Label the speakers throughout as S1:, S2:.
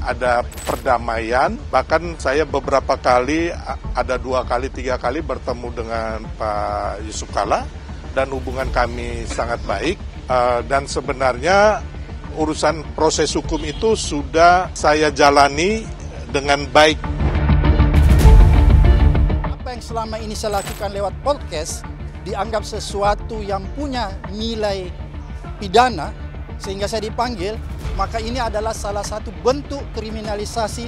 S1: ada perdamaian. Bahkan saya beberapa kali, ada 2 kali, 3 kali bertemu dengan Pak Yusuf Kalla dan hubungan kami sangat baik. Dan sebenarnya urusan proses hukum itu sudah saya jalani dengan baik.
S2: Apa yang selama ini saya lakukan lewat podcast dianggap sesuatu yang punya nilai pidana sehingga saya dipanggil, maka ini adalah salah satu bentuk kriminalisasi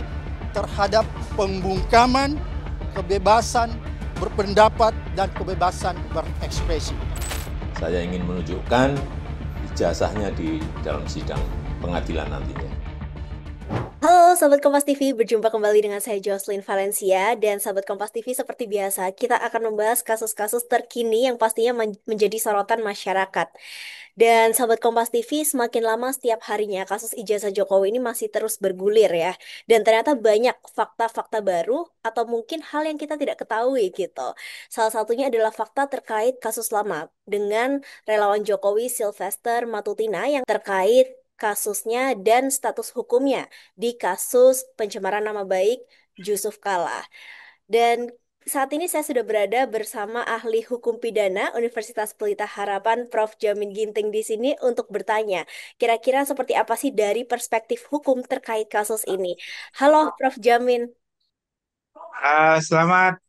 S2: terhadap pembungkaman kebebasan berpendapat dan kebebasan berekspresi.
S3: Saya ingin menunjukkan ijazahnya di dalam sidang pengadilan nantinya.
S4: Halo Sobat Kompas TV, berjumpa kembali dengan saya Jocelyn Valencia. Dan Sobat Kompas TV, seperti biasa kita akan membahas kasus-kasus terkini yang pastinya menjadi sorotan masyarakat. Dan Sobat Kompas TV, semakin lama setiap harinya kasus ijazah Jokowi ini masih terus bergulir ya. Dan ternyata banyak fakta-fakta baru atau mungkin hal yang kita tidak ketahui gitu. Salah satunya adalah fakta terkait kasus lama dengan relawan Jokowi Sylvester Matutina yang terkait kasusnya dan status hukumnya di kasus pencemaran nama baik Yusuf Kalla. Dan saat ini saya sudah berada bersama ahli hukum pidana Universitas Pelita Harapan, Prof. Jamin Ginting di sini untuk bertanya, kira-kira seperti apa sih dari perspektif hukum terkait kasus ini? Halo, Prof. Jamin.
S5: Selamat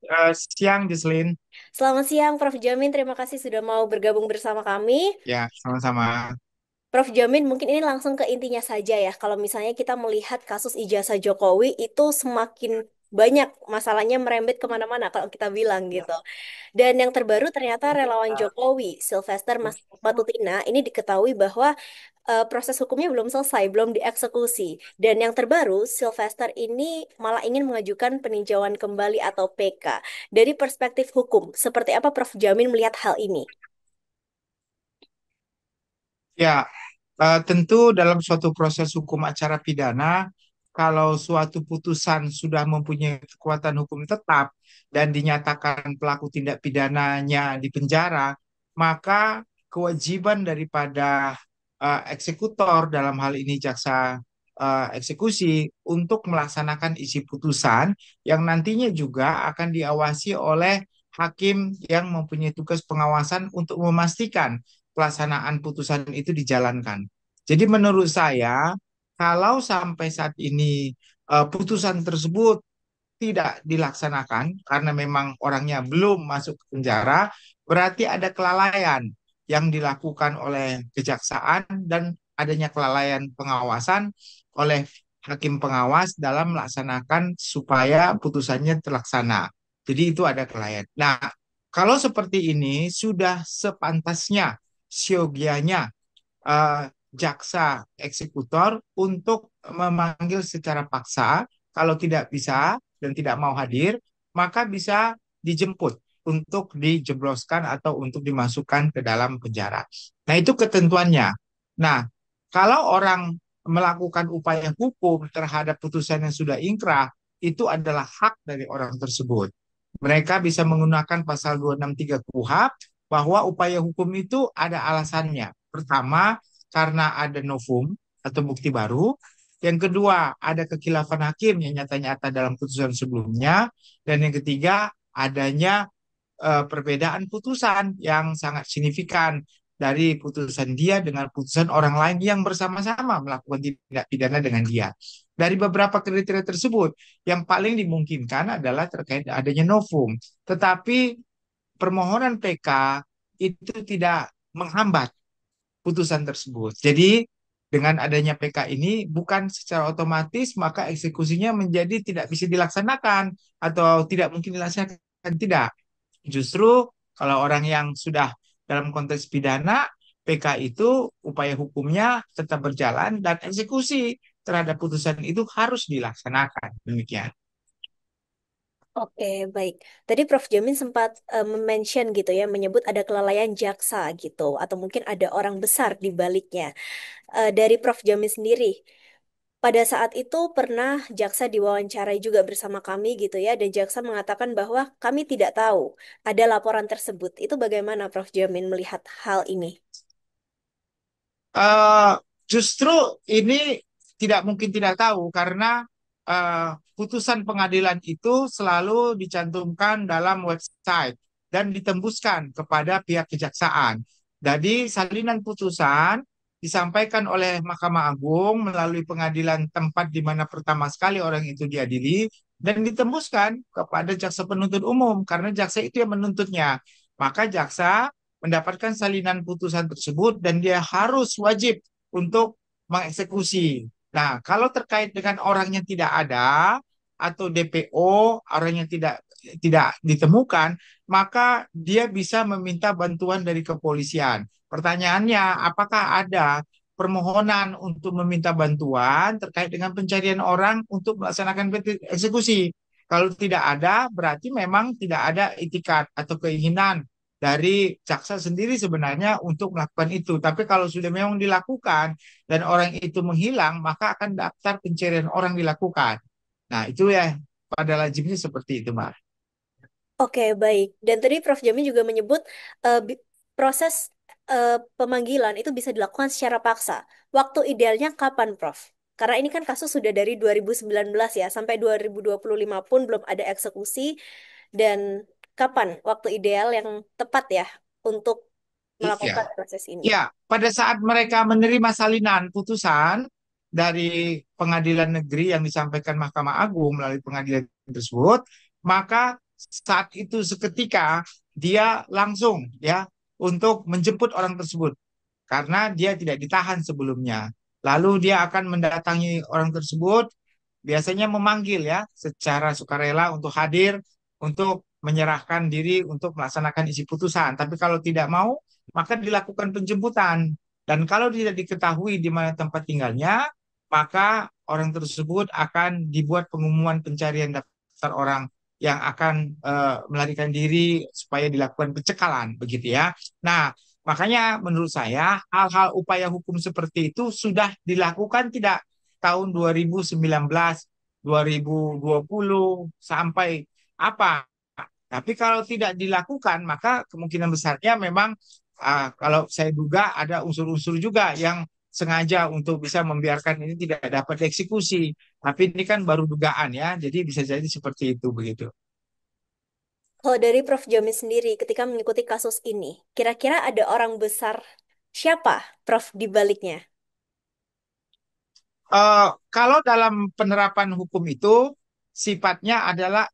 S5: siang, Jocelyn.
S4: Selamat siang, Prof. Jamin. Terima kasih sudah mau bergabung bersama kami.
S5: Ya, sama-sama.
S4: Prof. Jamin, mungkin ini langsung ke intinya saja ya. Kalau misalnya kita melihat kasus ijazah Jokowi itu semakin banyak masalahnya merembet kemana-mana kalau kita bilang gitu. Dan yang terbaru ternyata relawan Jokowi, Sylvester Matutina, ini diketahui bahwa proses hukumnya belum selesai, belum dieksekusi. Dan yang terbaru, Sylvester ini malah ingin mengajukan peninjauan kembali atau PK. Dari perspektif hukum, seperti apa Prof. Jamin melihat hal ini?
S5: Ya, tentu dalam suatu proses hukum acara pidana, kalau suatu putusan sudah mempunyai kekuatan hukum tetap dan dinyatakan pelaku tindak pidananya di penjara, maka kewajiban daripada eksekutor dalam hal ini jaksa eksekusi untuk melaksanakan isi putusan yang nantinya juga akan diawasi oleh hakim yang mempunyai tugas pengawasan untuk memastikan pelaksanaan putusan itu dijalankan. Jadi menurut saya, kalau sampai saat ini putusan tersebut tidak dilaksanakan karena memang orangnya belum masuk ke penjara, berarti ada kelalaian yang dilakukan oleh kejaksaan dan adanya kelalaian pengawasan oleh hakim pengawas dalam melaksanakan supaya putusannya terlaksana. Jadi itu ada kelalaian. Nah, kalau seperti ini sudah sepantasnya, siogianya jaksa eksekutor untuk memanggil secara paksa. Kalau tidak bisa dan tidak mau hadir, maka bisa dijemput untuk dijebloskan atau untuk dimasukkan ke dalam penjara. Nah, itu ketentuannya. Nah, kalau orang melakukan upaya hukum terhadap putusan yang sudah ingkrah, itu adalah hak dari orang tersebut. Mereka bisa menggunakan pasal 263 KUHP bahwa upaya hukum itu ada alasannya. Pertama, karena ada novum atau bukti baru. Yang kedua, ada kekhilafan hakim yang nyata-nyata dalam putusan sebelumnya. Dan yang ketiga, adanya perbedaan putusan yang sangat signifikan dari putusan dia dengan putusan orang lain yang bersama-sama melakukan tindak pidana dengan dia. Dari beberapa kriteria tersebut, yang paling dimungkinkan adalah terkait adanya novum. Tetapi permohonan PK itu tidak menghambat putusan tersebut. Jadi dengan adanya PK ini bukan secara otomatis maka eksekusinya menjadi tidak bisa dilaksanakan atau tidak mungkin dilaksanakan. Tidak. Justru kalau orang yang sudah dalam konteks pidana, PK itu upaya hukumnya tetap berjalan dan eksekusi terhadap putusan itu harus dilaksanakan. Demikian.
S4: Oke, baik. Tadi Prof. Jamin sempat mention gitu ya, menyebut ada kelalaian jaksa gitu, atau mungkin ada orang besar di baliknya. Dari Prof. Jamin sendiri, pada saat itu pernah jaksa diwawancarai juga bersama kami gitu ya, dan jaksa mengatakan bahwa kami tidak tahu ada laporan tersebut. Itu bagaimana Prof. Jamin melihat hal ini?
S5: Eh, Justru ini tidak mungkin tidak tahu karena putusan pengadilan itu selalu dicantumkan dalam website dan ditembuskan kepada pihak kejaksaan. Jadi salinan putusan disampaikan oleh Mahkamah Agung melalui pengadilan tempat di mana pertama sekali orang itu diadili dan ditembuskan kepada jaksa penuntut umum karena jaksa itu yang menuntutnya. Maka jaksa mendapatkan salinan putusan tersebut dan dia harus wajib untuk mengeksekusi. Nah, kalau terkait dengan orang yang tidak ada atau DPO, orang yang tidak ditemukan, maka dia bisa meminta bantuan dari kepolisian. Pertanyaannya, apakah ada permohonan untuk meminta bantuan terkait dengan pencarian orang untuk melaksanakan eksekusi? Kalau tidak ada, berarti memang tidak ada itikat atau keinginan dari jaksa sendiri sebenarnya untuk melakukan itu. Tapi kalau sudah memang dilakukan dan orang itu menghilang, maka akan daftar pencarian orang dilakukan. Nah, itu ya pada lazimnya seperti itu, Mbak.
S4: Oke, baik. Dan tadi Prof. Jami juga menyebut proses pemanggilan itu bisa dilakukan secara paksa. Waktu idealnya kapan, Prof? Karena ini kan kasus sudah dari 2019 ya, sampai 2025 pun belum ada eksekusi. Dan kapan waktu ideal yang tepat ya untuk
S5: Iya.
S4: melakukan proses ini?
S5: Ya, pada saat mereka menerima salinan putusan dari pengadilan negeri yang disampaikan Mahkamah Agung melalui pengadilan tersebut, maka saat itu seketika dia langsung ya untuk menjemput orang tersebut karena dia tidak ditahan sebelumnya. Lalu dia akan mendatangi orang tersebut, biasanya memanggil ya secara sukarela untuk hadir untuk menyerahkan diri untuk melaksanakan isi putusan. Tapi kalau tidak mau, maka dilakukan penjemputan. Dan kalau tidak diketahui di mana tempat tinggalnya, maka orang tersebut akan dibuat pengumuman pencarian daftar orang yang akan melarikan diri supaya dilakukan pencekalan, begitu ya. Nah, makanya menurut saya hal-hal upaya hukum seperti itu sudah dilakukan tidak tahun 2019, 2020 sampai apa. Tapi kalau tidak dilakukan, maka kemungkinan besarnya memang kalau saya duga ada unsur-unsur juga yang sengaja untuk bisa membiarkan ini tidak dapat dieksekusi. Tapi ini kan baru dugaan ya, jadi bisa jadi seperti itu begitu.
S4: Kalau dari Prof. Jami sendiri ketika mengikuti kasus ini, kira-kira ada orang besar siapa, Prof, di baliknya?
S5: Kalau dalam penerapan hukum itu sifatnya adalah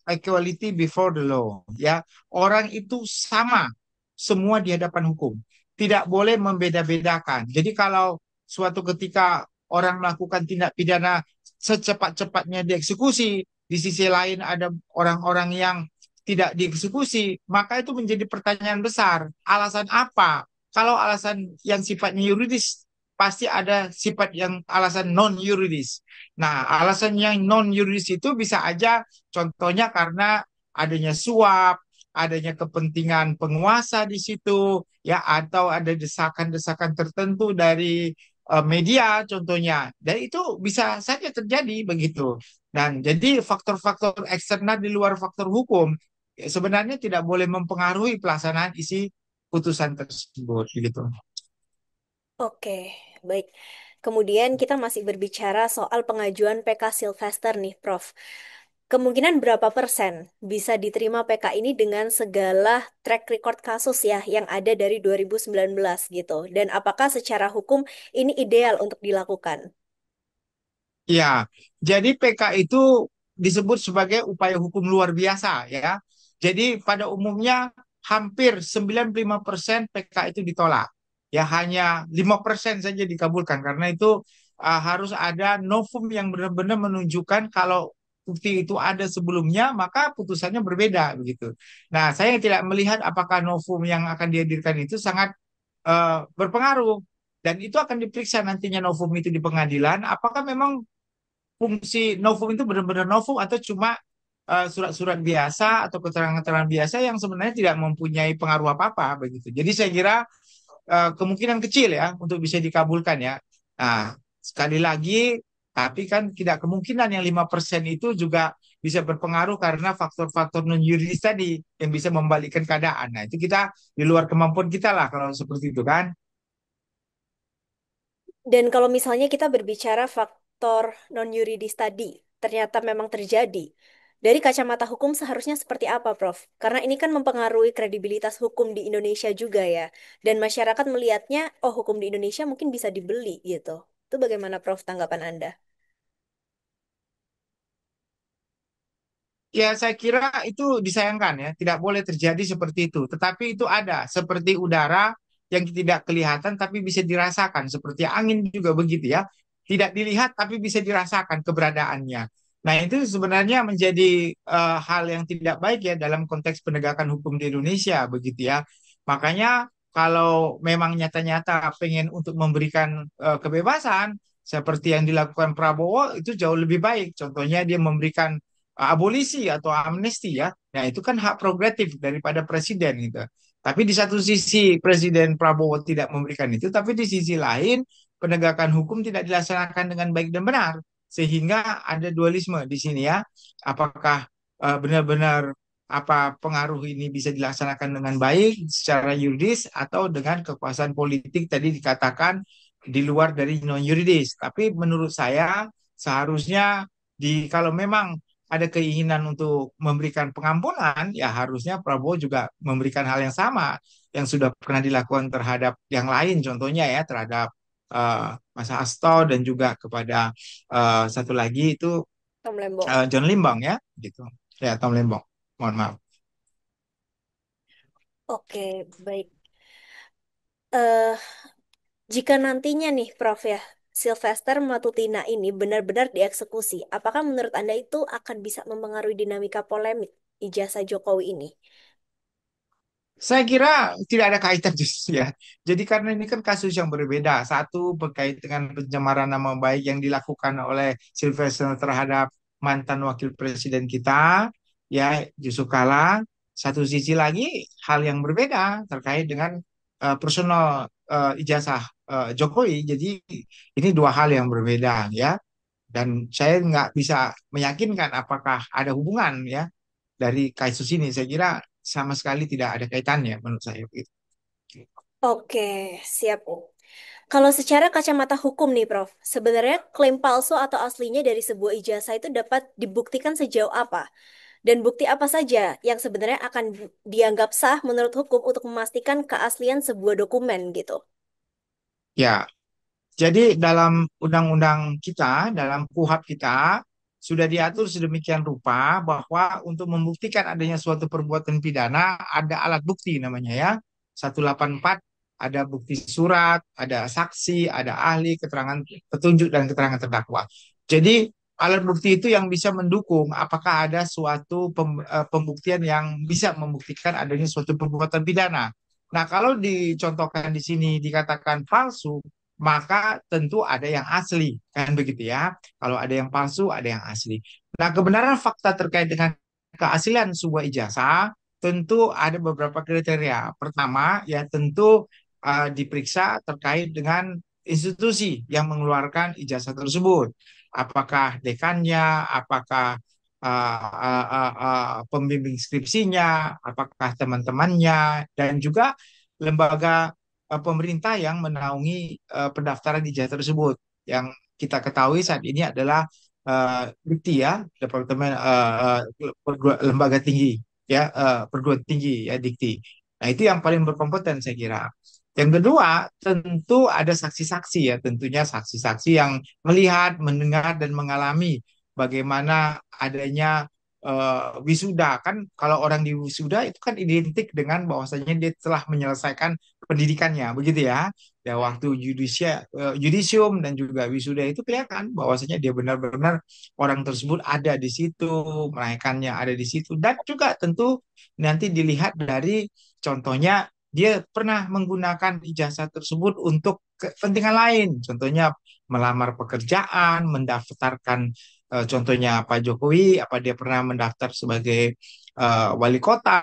S5: equality before the law, ya. Orang itu sama semua di hadapan hukum. Tidak boleh membeda-bedakan. Jadi kalau suatu ketika orang melakukan tindak pidana secepat-cepatnya dieksekusi, di sisi lain ada orang-orang yang tidak dieksekusi, maka itu menjadi pertanyaan besar. Alasan apa? Kalau alasan yang sifatnya yuridis pasti ada sifat yang alasan non yuridis. Nah, alasan yang non yuridis itu bisa aja contohnya karena adanya suap, adanya kepentingan penguasa di situ, ya atau ada desakan-desakan tertentu dari media contohnya. Dan itu bisa saja terjadi begitu. Dan jadi faktor-faktor eksternal di luar faktor hukum sebenarnya tidak boleh mempengaruhi pelaksanaan isi putusan tersebut gitu.
S4: Oke, baik. Kemudian kita masih berbicara soal pengajuan PK Sylvester nih, Prof. Kemungkinan berapa persen bisa diterima PK ini dengan segala track record kasus ya yang ada dari 2019 gitu. Dan apakah secara hukum ini ideal untuk dilakukan?
S5: Ya, jadi PK itu disebut sebagai upaya hukum luar biasa ya. Jadi pada umumnya hampir 95% PK itu ditolak. Ya hanya 5% saja dikabulkan karena itu harus ada novum yang benar-benar menunjukkan kalau bukti itu ada sebelumnya maka putusannya berbeda begitu. Nah, saya tidak melihat apakah novum yang akan dihadirkan itu sangat berpengaruh dan itu akan diperiksa nantinya novum itu di pengadilan apakah memang fungsi novum itu benar-benar novum atau cuma surat-surat biasa atau keterangan-keterangan biasa yang sebenarnya tidak mempunyai pengaruh apa-apa begitu. Jadi saya kira kemungkinan kecil ya untuk bisa dikabulkan ya. Nah, sekali lagi tapi kan tidak kemungkinan yang 5% itu juga bisa berpengaruh karena faktor-faktor non yuridis tadi yang bisa membalikkan keadaan. Nah, itu kita di luar kemampuan kita lah kalau seperti itu kan.
S4: Dan kalau misalnya kita berbicara faktor non-yuridis tadi, ternyata memang terjadi. Dari kacamata hukum seharusnya seperti apa, Prof? Karena ini kan mempengaruhi kredibilitas hukum di Indonesia juga ya. Dan masyarakat melihatnya, oh hukum di Indonesia mungkin bisa dibeli gitu. Itu bagaimana, Prof, tanggapan Anda?
S5: Ya, saya kira itu disayangkan ya, tidak boleh terjadi seperti itu. Tetapi itu ada, seperti udara yang tidak kelihatan tapi bisa dirasakan, seperti angin juga begitu ya. Tidak dilihat tapi bisa dirasakan keberadaannya. Nah, itu sebenarnya menjadi hal yang tidak baik ya dalam konteks penegakan hukum di Indonesia begitu ya. Makanya kalau memang nyata-nyata pengen untuk memberikan kebebasan seperti yang dilakukan Prabowo itu jauh lebih baik. Contohnya dia memberikan abolisi atau amnesti ya. Nah, itu kan hak prerogatif daripada presiden gitu. Tapi di satu sisi Presiden Prabowo tidak memberikan itu, tapi di sisi lain penegakan hukum tidak dilaksanakan dengan baik dan benar. Sehingga ada dualisme di sini ya. Apakah benar-benar apa pengaruh ini bisa dilaksanakan dengan baik secara yuridis atau dengan kekuasaan politik tadi dikatakan di luar dari non yuridis. Tapi menurut saya seharusnya kalau memang ada keinginan untuk memberikan pengampunan, ya harusnya Prabowo juga memberikan hal yang sama yang sudah pernah dilakukan terhadap yang lain, contohnya ya terhadap Mas Hasto dan juga kepada satu lagi itu
S4: Tom Lembong.
S5: John Limbang ya, gitu. Ya, Tom Lembong. Mohon maaf.
S4: Oke, baik. eh Jika nantinya nih, Prof ya, Sylvester Matutina ini benar-benar dieksekusi, apakah menurut Anda itu akan bisa mempengaruhi dinamika polemik ijazah Jokowi ini?
S5: Saya kira tidak ada kaitan justru ya. Jadi karena ini kan kasus yang berbeda. Satu berkait dengan pencemaran nama baik yang dilakukan oleh Sylvester terhadap mantan wakil presiden kita, ya Yusuf Kala. Satu sisi lagi hal yang berbeda terkait dengan personal ijazah Jokowi. Jadi ini dua hal yang berbeda ya. Dan saya nggak bisa meyakinkan apakah ada hubungan ya dari kasus ini. Saya kira sama sekali tidak ada kaitannya menurut saya begitu.
S4: Oke, siap. Kalau secara kacamata hukum nih, Prof, sebenarnya klaim palsu atau aslinya dari sebuah ijazah itu dapat dibuktikan sejauh apa? Dan bukti apa saja yang sebenarnya akan dianggap sah menurut hukum untuk memastikan keaslian sebuah dokumen gitu?
S5: Ya, jadi dalam undang-undang kita, dalam KUHP kita, sudah diatur sedemikian rupa bahwa untuk membuktikan adanya suatu perbuatan pidana ada alat bukti namanya ya. 184 ada bukti surat, ada saksi, ada ahli, keterangan petunjuk dan keterangan terdakwa. Jadi alat bukti itu yang bisa mendukung apakah ada suatu pembuktian yang bisa membuktikan adanya suatu perbuatan pidana. Nah, kalau dicontohkan di sini dikatakan palsu, maka tentu ada yang asli, kan begitu ya. Kalau ada yang palsu, ada yang asli. Nah, kebenaran fakta terkait dengan keaslian sebuah ijazah tentu ada beberapa kriteria. Pertama, ya tentu diperiksa terkait dengan institusi yang mengeluarkan ijazah tersebut. Apakah dekannya, apakah pembimbing skripsinya, apakah teman-temannya, dan juga lembaga pemerintah yang menaungi pendaftaran ijazah tersebut. Yang kita ketahui saat ini adalah Dikti ya, Departemen Lembaga Tinggi ya, perguruan tinggi ya Dikti. Nah, itu yang paling berkompeten saya kira. Yang kedua, tentu ada saksi-saksi ya, tentunya saksi-saksi yang melihat, mendengar dan mengalami bagaimana adanya wisuda. Kan kalau orang di wisuda itu kan identik dengan bahwasanya dia telah menyelesaikan pendidikannya, begitu ya. Ya waktu yudisium dan juga wisuda itu kelihatan bahwasanya dia benar-benar orang tersebut ada di situ, melahirkannya ada di situ, dan juga tentu nanti dilihat dari contohnya dia pernah menggunakan ijazah tersebut untuk kepentingan lain, contohnya melamar pekerjaan, mendaftarkan contohnya Pak Jokowi, apa dia pernah mendaftar sebagai wali kota,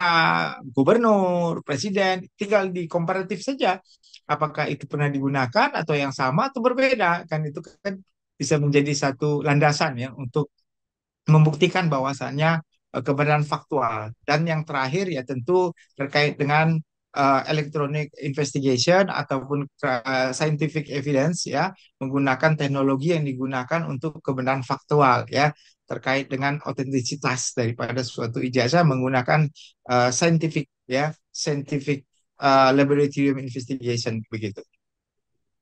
S5: gubernur, presiden, tinggal di komparatif saja. Apakah itu pernah digunakan atau yang sama atau berbeda? Kan itu kan bisa menjadi satu landasan ya untuk membuktikan bahwasannya kebenaran faktual. Dan yang terakhir ya tentu terkait dengan electronic investigation ataupun scientific evidence ya, menggunakan teknologi yang digunakan untuk kebenaran faktual ya, terkait dengan otentisitas daripada suatu ijazah menggunakan scientific ya, scientific laboratorium investigation begitu.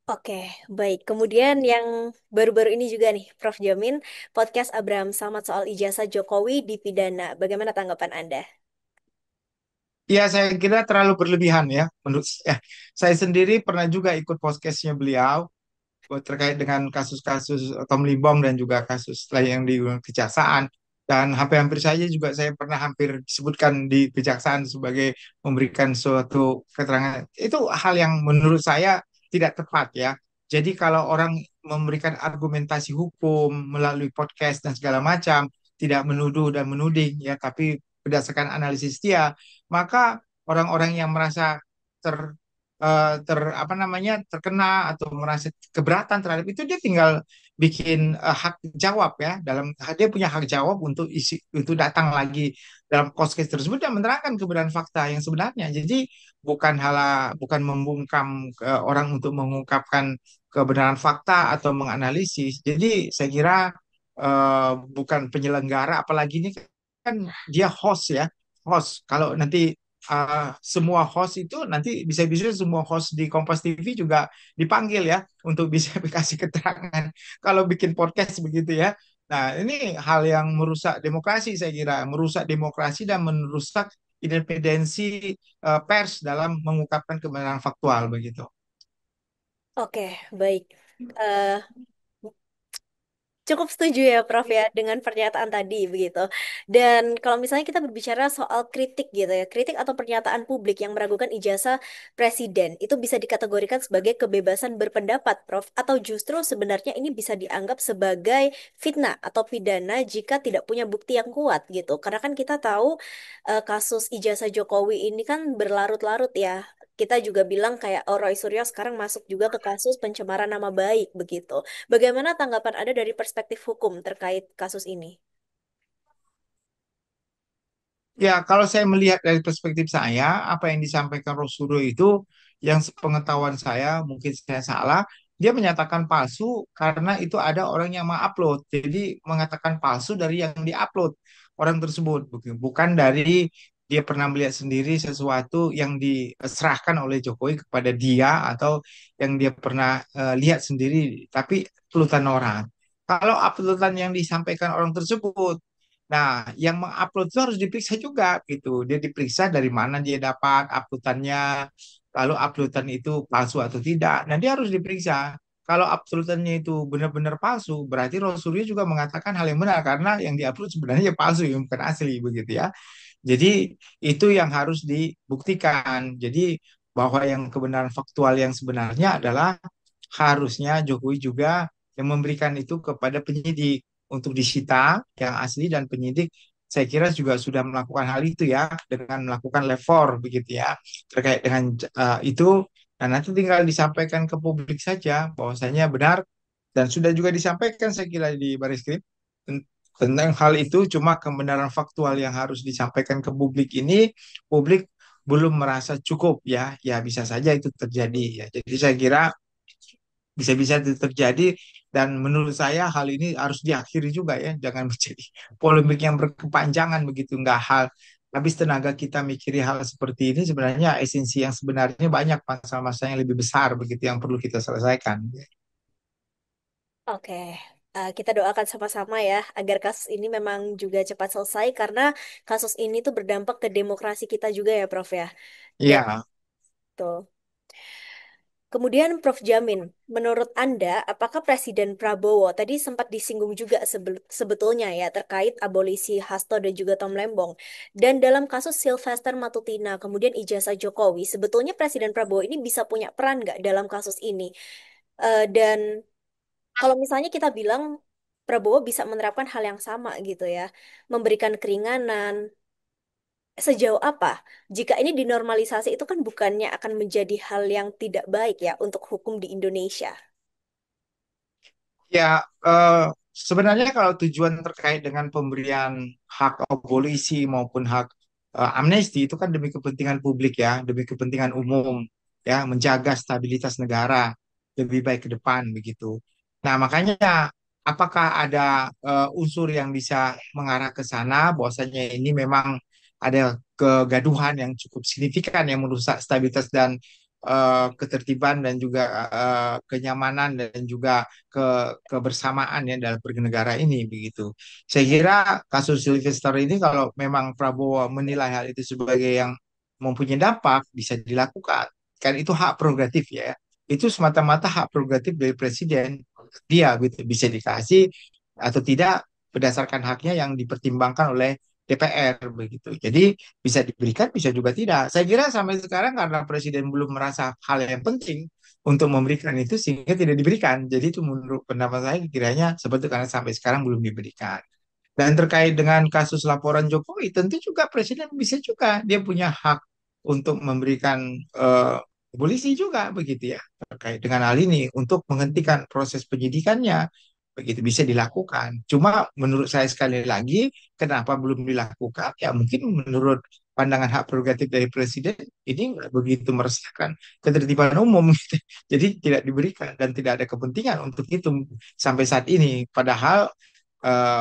S4: Oke, baik. Kemudian yang baru-baru ini juga nih, Prof. Jamin, podcast Abraham Samad soal ijazah Jokowi dipidana. Bagaimana tanggapan Anda?
S5: Ya, saya kira terlalu berlebihan ya menurut saya. Saya sendiri pernah juga ikut podcastnya beliau terkait dengan kasus-kasus Tom Limbong dan juga kasus lain yang di kejaksaan. Dan hampir-hampir saja juga saya pernah hampir disebutkan di kejaksaan sebagai memberikan suatu keterangan. Itu hal yang menurut saya tidak tepat ya. Jadi kalau orang memberikan argumentasi hukum melalui podcast dan segala macam, tidak menuduh dan menuding ya, tapi berdasarkan analisis dia, maka orang-orang yang merasa ter apa namanya terkena atau merasa keberatan terhadap itu, dia tinggal bikin hak jawab ya, dalam dia punya hak jawab untuk isi untuk datang lagi dalam podcast tersebut dan menerangkan kebenaran fakta yang sebenarnya. Jadi bukan membungkam orang untuk mengungkapkan kebenaran fakta atau menganalisis. Jadi saya kira bukan penyelenggara, apalagi ini kan dia host ya, host. Kalau nanti semua host itu nanti bisa-bisa semua host di Kompas TV juga dipanggil ya untuk bisa kasih keterangan kalau bikin podcast begitu ya. Nah, ini hal yang merusak demokrasi, saya kira, merusak demokrasi dan merusak independensi pers dalam mengungkapkan kebenaran faktual begitu.
S4: Oke, baik. Eh, Cukup setuju ya Prof ya dengan pernyataan tadi begitu. Dan kalau misalnya kita berbicara soal kritik gitu ya, kritik atau pernyataan publik yang meragukan ijazah presiden, itu bisa dikategorikan sebagai kebebasan berpendapat, Prof, atau justru sebenarnya ini bisa dianggap sebagai fitnah atau pidana jika tidak punya bukti yang kuat gitu. Karena kan kita tahu kasus ijazah Jokowi ini kan berlarut-larut ya. Kita juga bilang kayak Roy Suryo sekarang masuk juga ke kasus pencemaran nama baik begitu. Bagaimana tanggapan Anda dari perspektif hukum terkait kasus ini?
S5: Ya, kalau saya melihat dari perspektif saya, apa yang disampaikan Rosuro itu, yang sepengetahuan saya, mungkin saya salah, dia menyatakan palsu karena itu ada orang yang mengupload. Jadi mengatakan palsu dari yang diupload orang tersebut, bukan dari dia pernah melihat sendiri sesuatu yang diserahkan oleh Jokowi kepada dia atau yang dia pernah lihat sendiri, tapi uploadan orang. Kalau uploadan yang disampaikan orang tersebut, nah, yang mengupload itu harus diperiksa juga gitu. Dia diperiksa dari mana dia dapat uploadannya, lalu uploadan itu palsu atau tidak. Nah, dia harus diperiksa. Kalau uploadannya itu benar-benar palsu, berarti Rosuryo juga mengatakan hal yang benar karena yang diupload sebenarnya palsu, yang bukan asli begitu ya. Jadi itu yang harus dibuktikan. Jadi bahwa yang kebenaran faktual yang sebenarnya adalah harusnya Jokowi juga yang memberikan itu kepada penyidik untuk disita yang asli, dan penyidik saya kira juga sudah melakukan hal itu ya dengan melakukan lapor begitu ya terkait dengan itu, dan nanti tinggal disampaikan ke publik saja bahwasanya benar, dan sudah juga disampaikan saya kira di Baris Krim tentang hal itu. Cuma kebenaran faktual yang harus disampaikan ke publik ini, publik belum merasa cukup ya, ya bisa saja itu terjadi ya. Jadi saya kira bisa-bisa itu terjadi, dan menurut saya hal ini harus diakhiri juga ya, jangan menjadi polemik yang berkepanjangan begitu, nggak hal habis tenaga kita mikiri hal seperti ini. Sebenarnya esensi yang sebenarnya banyak masalah-masalah yang lebih besar begitu yang perlu kita selesaikan.
S4: Oke, kita doakan sama-sama ya agar kasus ini memang juga cepat selesai karena kasus ini tuh berdampak ke demokrasi kita juga ya Prof ya. Dan
S5: Iya.
S4: tuh. Kemudian Prof Jamin, menurut Anda, apakah Presiden Prabowo tadi sempat disinggung juga sebetulnya ya terkait abolisi Hasto dan juga Tom Lembong. Dan dalam kasus Sylvester Matutina, kemudian ijazah Jokowi, sebetulnya Presiden Prabowo ini bisa punya peran nggak dalam kasus ini? Dan kalau misalnya kita bilang Prabowo bisa menerapkan hal yang sama gitu ya, memberikan keringanan, sejauh apa? Jika ini dinormalisasi itu kan bukannya akan menjadi hal yang tidak baik ya untuk hukum di Indonesia.
S5: Ya, sebenarnya kalau tujuan terkait dengan pemberian hak abolisi maupun hak amnesti itu kan demi kepentingan publik ya, demi kepentingan umum ya, menjaga stabilitas negara lebih baik ke depan begitu. Nah, makanya apakah ada unsur yang bisa mengarah ke sana bahwasanya ini memang ada kegaduhan yang cukup signifikan yang merusak stabilitas dan ketertiban dan juga kenyamanan dan juga kebersamaan ya dalam bernegara ini begitu. Saya kira kasus Sylvester ini kalau memang Prabowo menilai hal itu sebagai yang mempunyai dampak bisa dilakukan. Kan itu hak prerogatif ya. Itu semata-mata hak prerogatif dari presiden. Dia gitu bisa dikasih atau tidak berdasarkan haknya yang dipertimbangkan oleh DPR begitu. Jadi bisa diberikan, bisa juga tidak. Saya kira sampai sekarang karena presiden belum merasa hal yang penting untuk memberikan itu sehingga tidak diberikan. Jadi itu menurut pendapat saya kiranya seperti karena sampai sekarang belum diberikan. Dan terkait dengan kasus laporan Jokowi, tentu juga presiden bisa juga dia punya hak untuk memberikan polisi juga begitu ya terkait dengan hal ini untuk menghentikan proses penyidikannya begitu bisa dilakukan. Cuma menurut saya sekali lagi kenapa belum dilakukan ya mungkin menurut pandangan hak prerogatif dari presiden ini nggak begitu meresahkan ketertiban umum gitu. Jadi tidak diberikan dan tidak ada kepentingan untuk itu sampai saat ini. Padahal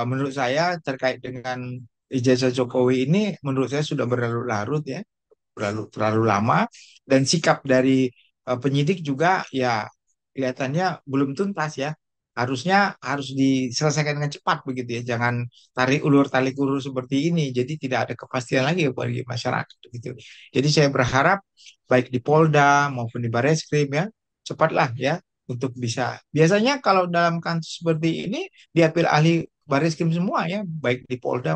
S5: menurut saya terkait dengan ijazah Jokowi ini menurut saya sudah berlarut-larut ya, terlalu lama dan sikap dari penyidik juga ya kelihatannya belum tuntas ya. Harusnya harus diselesaikan dengan cepat begitu ya. Jangan tarik ulur seperti ini. Jadi tidak ada kepastian lagi bagi masyarakat gitu. Jadi saya berharap baik di Polda maupun di Barreskrim ya cepatlah ya untuk bisa. Biasanya kalau dalam kasus seperti ini diambil ahli Barreskrim semua ya, baik di Polda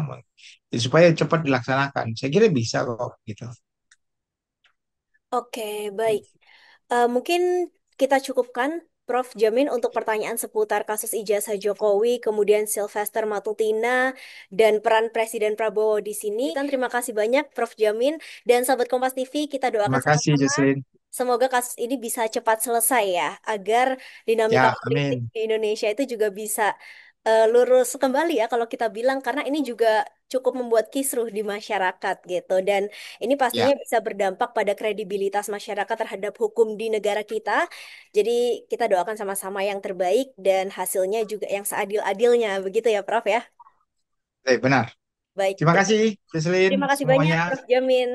S5: jadi supaya cepat dilaksanakan. Saya kira bisa kok gitu.
S4: Oke, baik. Mungkin kita cukupkan Prof. Jamin untuk pertanyaan seputar kasus ijazah Jokowi, kemudian Sylvester Matutina, dan peran Presiden Prabowo di sini. Dan terima kasih banyak Prof. Jamin dan sahabat Kompas TV, kita doakan
S5: Terima kasih,
S4: sama-sama.
S5: Jocelyn.
S4: Semoga kasus ini bisa cepat selesai ya, agar dinamika
S5: Ya,
S4: politik
S5: amin.
S4: di Indonesia itu juga bisa lurus kembali ya kalau kita bilang, karena ini juga cukup membuat kisruh di masyarakat gitu. Dan ini
S5: Ya,
S4: pastinya bisa berdampak pada kredibilitas masyarakat terhadap hukum di negara kita. Jadi kita doakan sama-sama yang terbaik dan hasilnya juga yang seadil-adilnya. Begitu ya, Prof ya?
S5: benar.
S4: Baik,
S5: Terima kasih, Jocelyn,
S4: terima kasih banyak,
S5: semuanya.
S4: Prof Jamin.